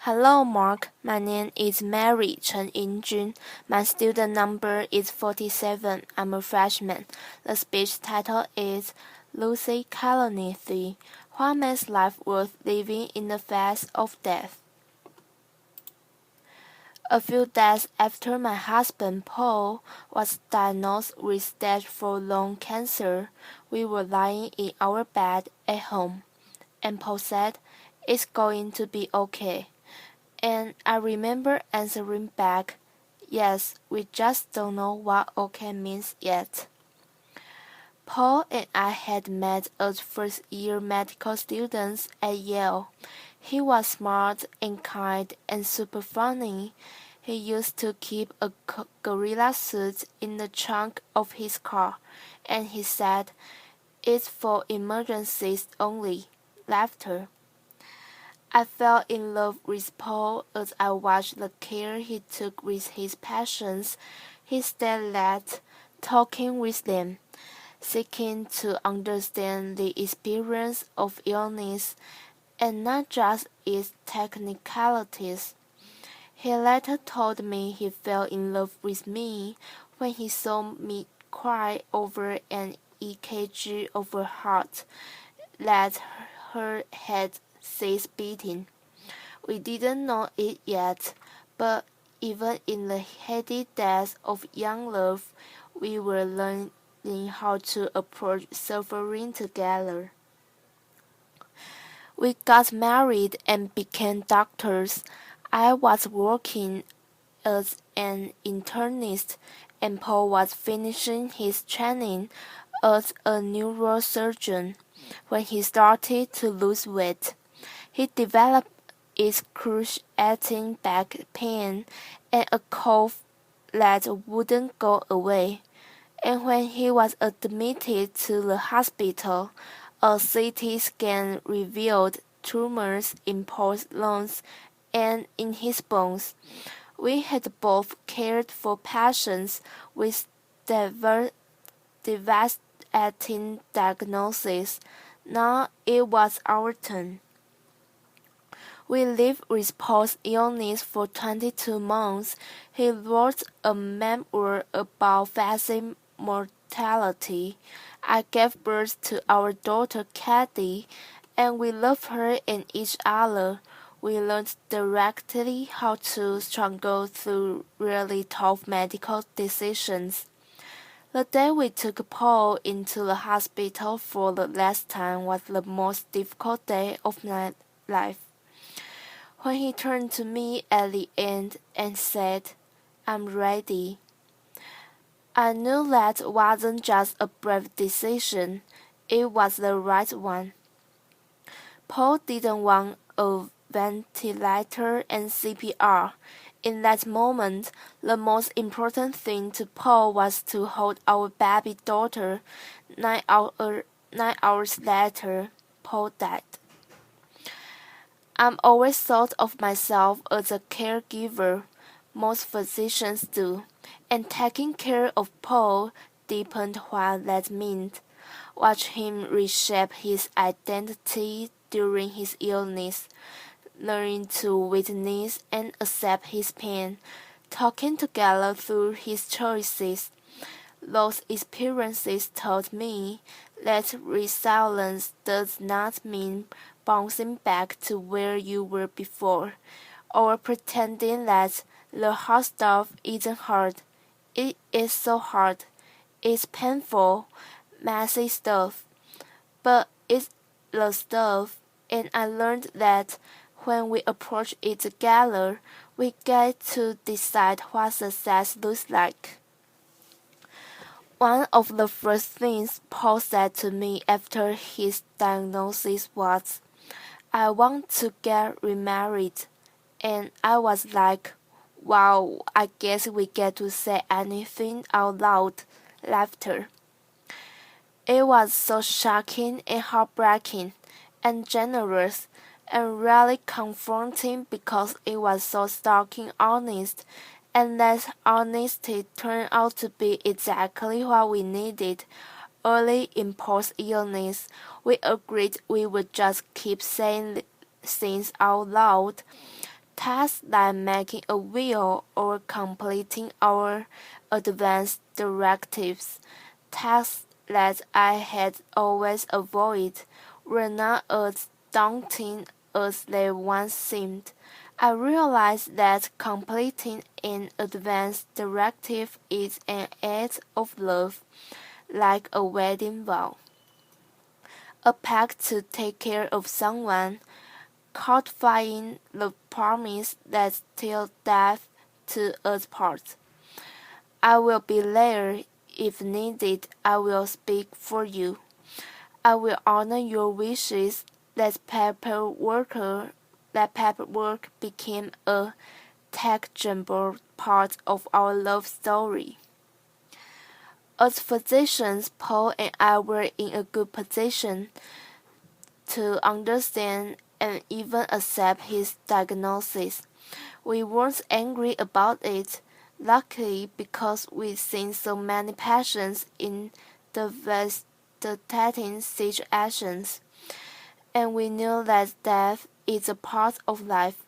Hello, Mark. My name is Mary Chen Yinjun. My student number is 47. I'm a freshman. The speech title is Lucy Kalanithi. What makes life worth living in the face of death? A few days after my husband Paul was diagnosed with stage 4 lung cancer, we were lying in our bed at home, and Paul said, "It's going to be okay." And I remember answering back, "Yes, we just don't know what okay means yet." Paul and I had met as first-year medical students at Yale. He was smart and kind and super funny. He used to keep a gorilla suit in the trunk of his car, and he said, "It's for emergencies only." Laughter. I fell in love with Paul as I watched the care he took with his patients. He stayed late, talking with them, seeking to understand the experience of illness and not just its technicalities. He later told me he fell in love with me when he saw me cry over an EKG of her heart that her had ceased beating. We didn't know it yet, but even in the heady days of young love, we were learning how to approach suffering together. We got married and became doctors. I was working as an internist, and Paul was finishing his training as a neurosurgeon. When he started to lose weight, he developed excruciating back pain and a cough that wouldn't go away. And when he was admitted to the hospital, a CT scan revealed tumors in Paul's lungs and in his bones. We had both cared for patients with devastating diagnoses. Now it was our turn. We lived with Paul's illness for 22 months. He wrote a memoir about facing mortality. I gave birth to our daughter Kathy, and we loved her and each other. We learned directly how to struggle through really tough medical decisions. The day we took Paul into the hospital for the last time was the most difficult day of my life. When he turned to me at the end and said, "I'm ready," I knew that wasn't just a brave decision, it was the right one. Paul didn't want a ventilator and CPR. In that moment, the most important thing to Paul was to hold our baby daughter. 9 hours later, Paul died. I'm always thought of myself as a caregiver. Most physicians do, and taking care of Paul deepened what that meant. Watch him reshape his identity during his illness, learning to witness and accept his pain, talking together through his choices. Those experiences taught me that resilience does not mean bouncing back to where you were before, or pretending that the hard stuff isn't hard. It is so hard. It's painful, messy stuff, but it's the stuff, and I learned that when we approach it together, we get to decide what success looks like. One of the first things Paul said to me after his diagnosis was, "I want to get remarried." And I was like, "Wow, I guess we get to say anything out loud." Laughter. It was so shocking and heartbreaking and generous and really confronting because it was so starkly honest, and that honesty turned out to be exactly what we needed. Early in Paul's illness, we agreed we would just keep saying things out loud. Tasks like making a will or completing our advanced directives, tasks that I had always avoided, were not as daunting as they once seemed. I realized that completing an advanced directive is an act of love, like a wedding vow. A pact to take care of someone, codifying the promise that till death to us part. I will be there if needed. I will speak for you. I will honor your wishes. That paperwork became a tangible part of our love story. As physicians, Paul and I were in a good position to understand and even accept his diagnosis. We weren't angry about it, luckily because we'd seen so many patients in devastating situations, and we knew that death is a part of life.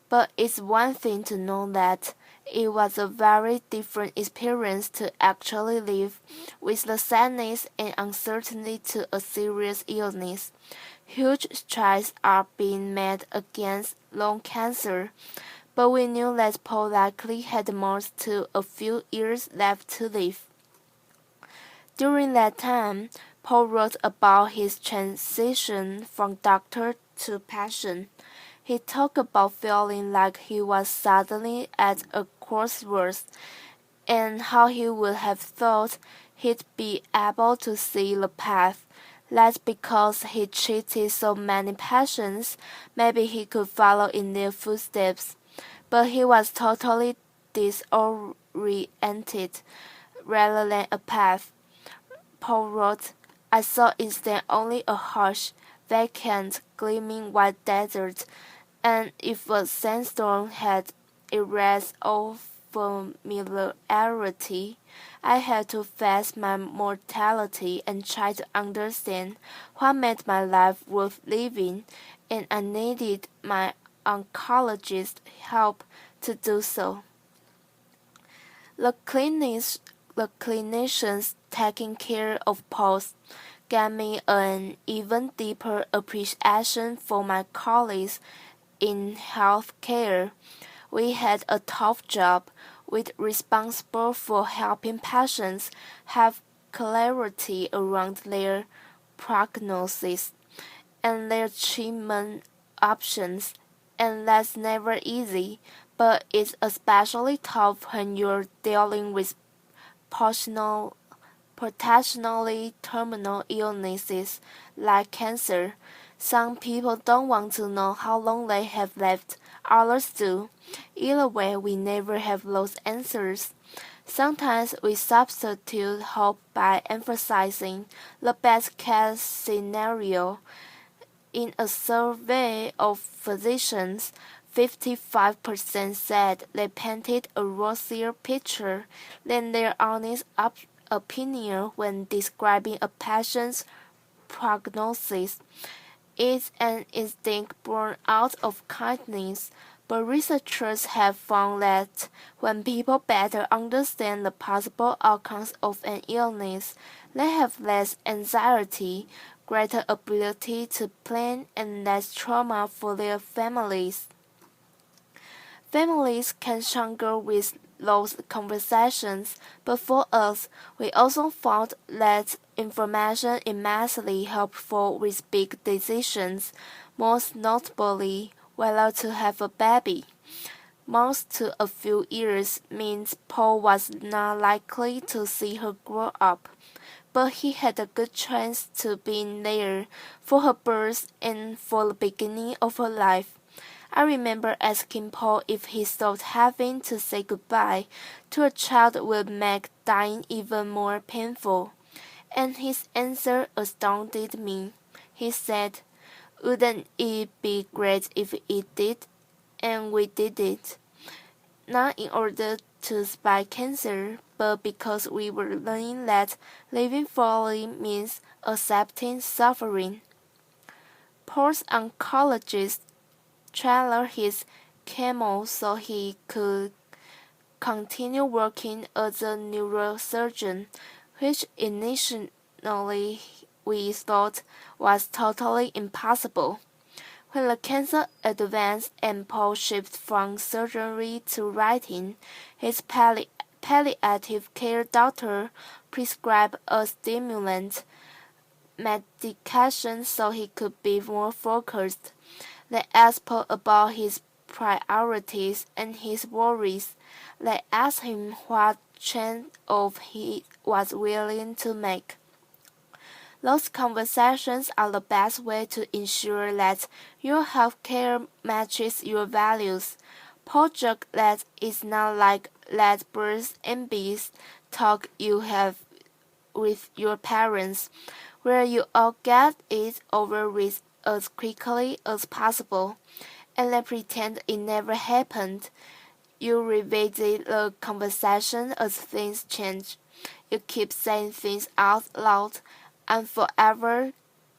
But it's one thing to know that. It was a very different experience to actually live with the sadness and uncertainty to a serious illness. Huge strides are being made against lung cancer, but we knew that Paul likely had more to a few years left to live. During that time, Paul wrote about his transition from doctor to patient. He talked about feeling like he was suddenly at a crossroads and how he would have thought he'd be able to see the path. That's because he treated so many patients, maybe he could follow in their footsteps. But he was totally disoriented rather than a path. Paul wrote, I saw instead only a harsh, vacant, gleaming white desert, and if a sandstorm had erased all familiarity, I had to face my mortality and try to understand what made my life worth living, and I needed my oncologist's help to do so. The clinicians taking care of Paul's gave me an even deeper appreciation for my colleagues in healthcare. We had a tough job, with responsible for helping patients have clarity around their prognosis and their treatment options, and that's never easy, but it's especially tough when you're dealing with personal potentially terminal illnesses like cancer. Some people don't want to know how long they have left, others do. Either way, we never have those answers. Sometimes we substitute hope by emphasizing the best case scenario. In a survey of physicians, 55% said they painted a rosier picture than their honest opinion when describing a patient's prognosis. It's an instinct born out of kindness, but researchers have found that when people better understand the possible outcomes of an illness, they have less anxiety, greater ability to plan, and less trauma for their families. Families can struggle with those conversations, but for us, we also found that information immensely helpful with big decisions, most notably whether to have a baby. Months to a few years means Paul was not likely to see her grow up, but he had a good chance to being there for her birth and for the beginning of her life. I remember asking Paul if he thought having to say goodbye to a child would make dying even more painful, and his answer astounded me. He said, wouldn't it be great if it did? And we did it. Not in order to spite cancer, but because we were learning that living fully means accepting suffering. Paul's oncologist trailer his chemo so he could continue working as a neurosurgeon, which initially we thought was totally impossible. When the cancer advanced and Paul shifted from surgery to writing, his palliative care doctor prescribed a stimulant medication so he could be more focused. They asked Paul about his priorities and his worries. They asked him what change of he was willing to make. Those conversations are the best way to ensure that your healthcare matches your values. Paul joked that it's not like that birds and bees talk you have with your parents, where you all get it over with as quickly as possible, and they pretend it never happened. You revisit the conversation as things change. You keep saying things out loud. I'm forever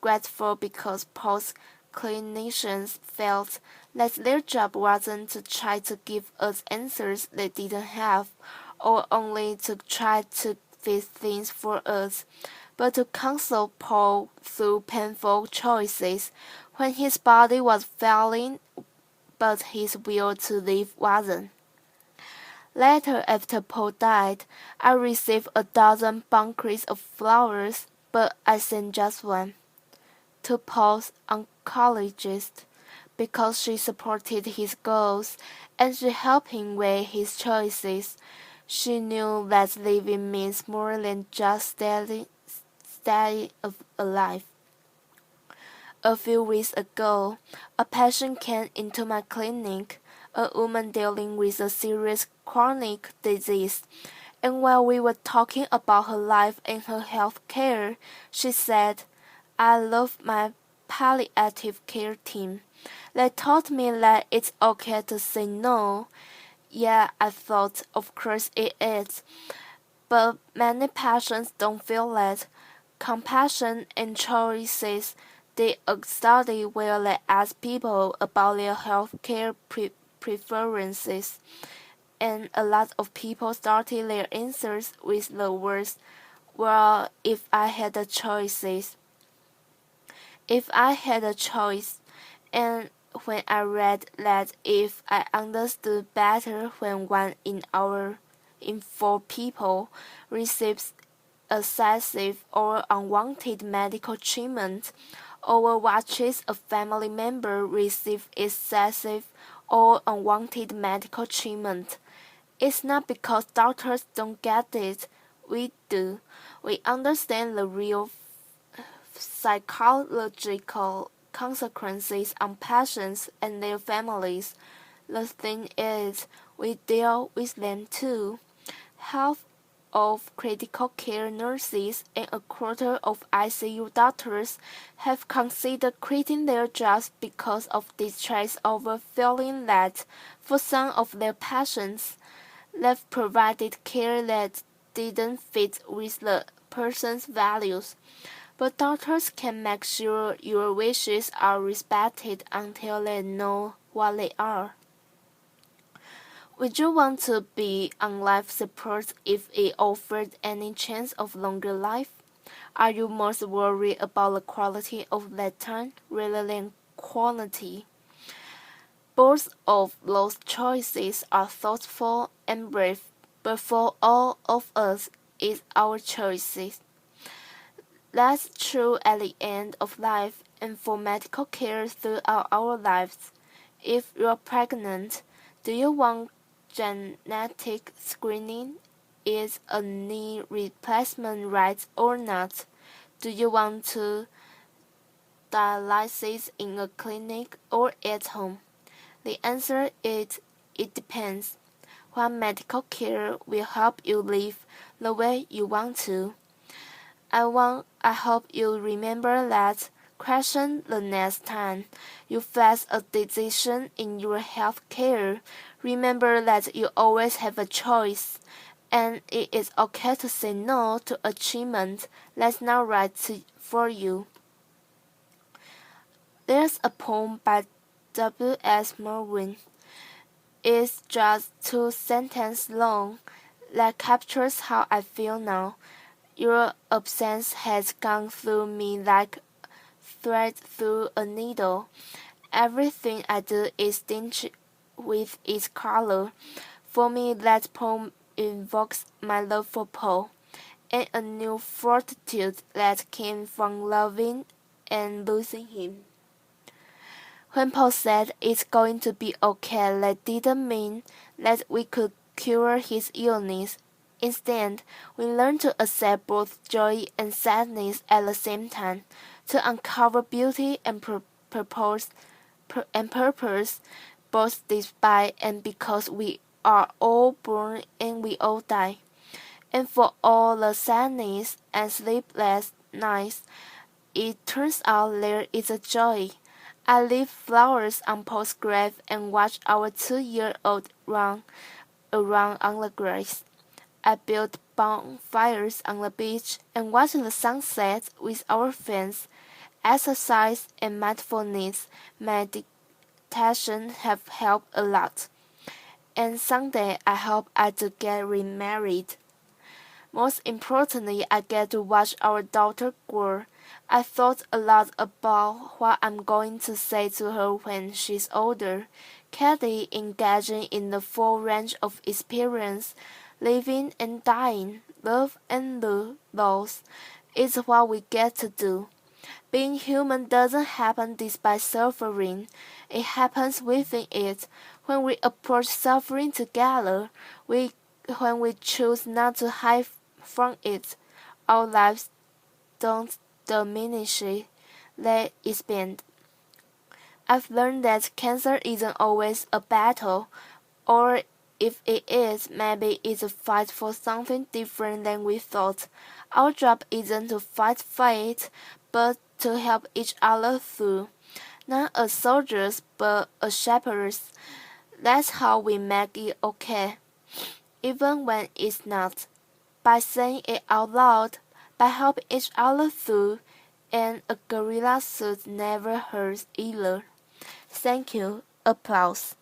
grateful because post clinicians felt that their job wasn't to try to give us answers they didn't have, or only to try to fix things for us, but to counsel Paul through painful choices when his body was failing but his will to live wasn't. Later, after Paul died, I received a dozen bunches of flowers, but I sent just one to Paul's oncologist because she supported his goals and she helped him weigh his choices. She knew that living means more than just staying alive. A few weeks ago, a patient came into my clinic, a woman dealing with a serious chronic disease, and while we were talking about her life and her health care, she said, I love my palliative care team. They taught me that it's okay to say no. Yeah, I thought, of course it is. But many patients don't feel that. Compassion and choices did a study where they asked people about their healthcare preferences, and a lot of people started their answers with the words, well, if I had a choices. If I had a choice, and when I read that if I understood better when one in four people receives excessive or unwanted medical treatment, or watches a family member receive excessive or unwanted medical treatment. It's not because doctors don't get it. We do. We understand the real psychological consequences on patients and their families. The thing is, we deal with them too. Half of critical care nurses and a quarter of ICU doctors have considered quitting their jobs because of distress over feeling that, for some of their patients, they've provided care that didn't fit with the person's values. But doctors can make sure your wishes are respected until they know what they are. Would you want to be on life support if it offered any chance of longer life? Are you most worried about the quality of that time rather than quantity? Both of those choices are thoughtful and brave, but for all of us, it's our choices. That's true at the end of life and for medical care throughout our lives. If you're pregnant, do you want genetic screening? Is a knee replacement right or not? Do you want to dialysis in a clinic or at home? The answer is it depends. What medical care will help you live the way you want to? I hope you remember that question the next time you face a decision in your health care. Remember that you always have a choice, and it is okay to say no to achievement that's not right for you. There's a poem by W. S. Merwin. It's just 2 sentences long. That captures how I feel now. Your absence has gone through me like thread through a needle. Everything I do is tinged with its color. For me, that poem invokes my love for Paul, and a new fortitude that came from loving and losing him. When Paul said it's going to be okay, that didn't mean that we could cure his illness. Instead, we learned to accept both joy and sadness at the same time, to uncover beauty and purpose, both despite and because we are all born and we all die. And for all the sadness and sleepless nights, it turns out there is a joy. I leave flowers on Paul's grave and watch our 2-year-old run around on the grass. I build bonfires on the beach and watch the sunset with our friends. Exercise and mindfulness meditation have helped a lot. And someday I hope I do get remarried. Most importantly, I get to watch our daughter grow. I thought a lot about what I'm going to say to her when she's older. Kathy engaging in the full range of experience, living and dying, love and loss, is what we get to do. Being human doesn't happen despite suffering. It happens within it. When we approach suffering together, when we choose not to hide from it, our lives don't diminish, they expand. I've learned that cancer isn't always a battle, or if it is, maybe it's a fight for something different than we thought. Our job isn't to fight fate, but to help each other through. Not as soldiers, but as shepherds. That's how we make it okay, even when it's not. By saying it out loud, by helping each other through, and a gorilla suit never hurts either. Thank you. Applause.